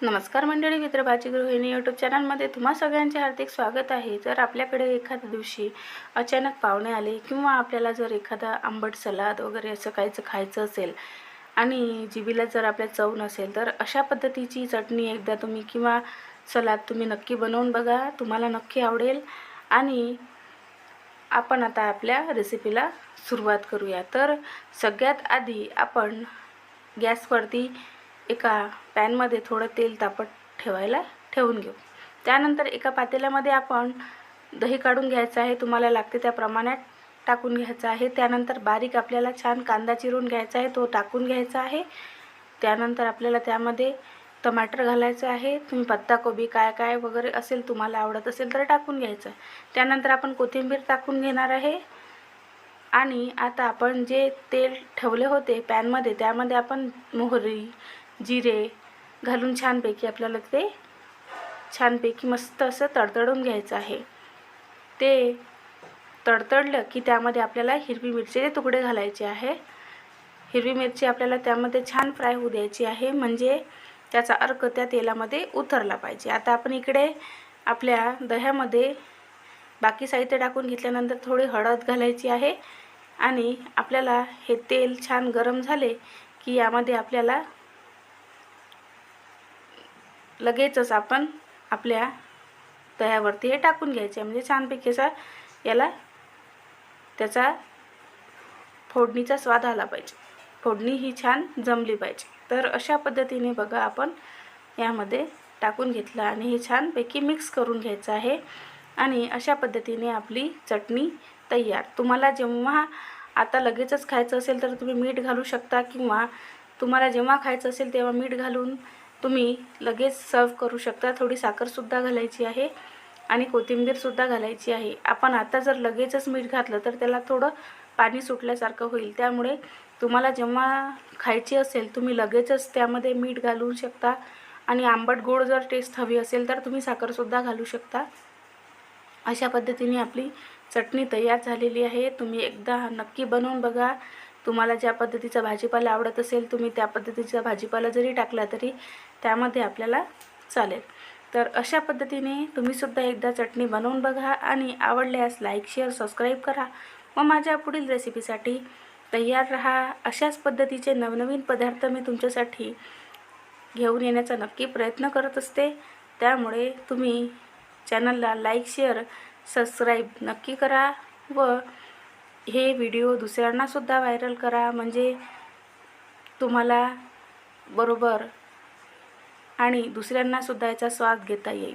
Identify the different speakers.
Speaker 1: नमस्कार मंडळी, मित्र भाजी गृहिणी यूट्यूब चॅनलमध्ये तुम्हा सगळ्यांचे हार्दिक स्वागत आहे। जर आपल्याकडे एखाद्या दिवशी अचानक पाहुणे आले किंवा आपल्याला जर एखादा आंबट सलाद वगैरे असं काहीच खायचं असेल आणि जिभेला जर आपल्या चव नसेल, तर अशा पद्धतीची चटणी एकदा तुम्ही किंवा सलाद तुम्ही नक्की बनवून बघा, तुम्हाला नक्की आवडेल। आणि आपण आता आपल्या रेसिपीला सुरुवात करूया। तर सगळ्यात आधी आपण गॅसवरती एका पॅनमध्ये थोडं तेल तापत ठेवून घेऊ। त्यानंतर एका पातेल्यामध्ये आपण दही काढून घ्यायचं आहे, तुम्हाला लागते त्या प्रमाणात टाकून घ्यायचं आहे। त्यानंतर बारीक आपल्याला छान कांदा चिरून घ्यायचा आहे, तो टाकून घ्यायचा आहे। त्यानंतर आपल्याला त्यामध्ये टमाटर घालायचं आहे, तुम्ही पत्ताकोबी काय वगैरे असेल तुम्हाला आवडत असेल तर टाकून घ्यायचं। त्यानंतर आपण कोथिंबीर टाकून घेणार आहे। आणि आता आपण जे तेल ठेवले होते पॅनमध्ये, त्यामध्ये आपण मोहरी जिरे घालून छानपैकी आपल्याला ते छानपैकी मस्त असं तडतडून घ्यायचं आहे। ते तडतडलं की त्यामध्ये आपल्याला हिरवी मिरचीचे तुकडे घालायचे आहे। हिरवी मिरची आपल्याला त्यामध्ये छान फ्राय होऊ द्यायची आहे, म्हणजे त्याचा अर्क त्या तेलामध्ये उतरला पाहिजे। आता आपण इकडे आपल्या दह्यामध्ये बाकी साहित्य टाकून घेतल्यानंतर थोडी हळद घालायची आहे। आणि आपल्याला हे तेल छान गरम झाले की यामध्ये आपल्याला लगेचच आपण आपल्या दह्यावरती हे टाकून घ्यायचे, म्हणजे छानपैकी असा याला त्याचा फोडणीचा स्वाद आला पाहिजे, फोडणी ही छान जमली पाहिजे। तर अशा पद्धतीने बघा आपण यामध्ये टाकून घेतलं आणि हे छानपैकी मिक्स करून घ्यायचं आहे। आणि अशा पद्धतीने आपली चटणी तयार। तुम्हाला जेव्हा आता लगेचच खायचं असेल तर तुम्ही मीठ घालू शकता, किंवा तुम्हाला जेव्हा खायचं असेल तेव्हा मीठ घालून तुम्ही लगेच सर्व करू शकता। थोडी साखरसुद्धा घालायची आहे आणि कोथिंबीरसुद्धा घालायची आहे। आपण आता जर लगेचच मीठ घातलं तर त्याला थोडं पाणी सुटल्यासारखं होईल, त्यामुळे तुम्हाला जेव्हा खायची असेल तुम्ही लगेचच त्यामध्ये मीठ घालू शकता। आणि आंबट गोड जर टेस्ट हवी असेल तर तुम्ही साखरसुद्धा घालू शकता। अशा पद्धतीने आपली चटणी तयार झालेली आहे। तुम्ही एकदा नक्की बनवून बघा। तुम्हाला ज्या पद्धतीचा भाजीपाला आवडत असेल तुम्ही त्या पद्धतीचा भाजीपाला जरी टाकला तरी त्यामध्ये आपल्याला चालेल। तर अशा पद्धतीने तुम्हीसुद्धा एकदा चटणी बनवून बघा आणि आवडल्यास लाईक शेअर सबस्क्राईब करा व माझ्या पुढील रेसिपीसाठी तयार रहा। अशाच पद्धतीचे नवनवीन पदार्थ मी तुमच्यासाठी घेऊन येण्याचा नक्की प्रयत्न करत असते, त्यामुळे तुम्ही चॅनलला लाईक शेअर सबस्क्राईब नक्की करा व हे व्हिडिओ दुसऱ्यांनासुद्धा व्हायरल करा, म्हणजे तुम्हाला बरोबर आणि दुसऱ्यांनासुद्धा याचा स्वाद घेता येईल।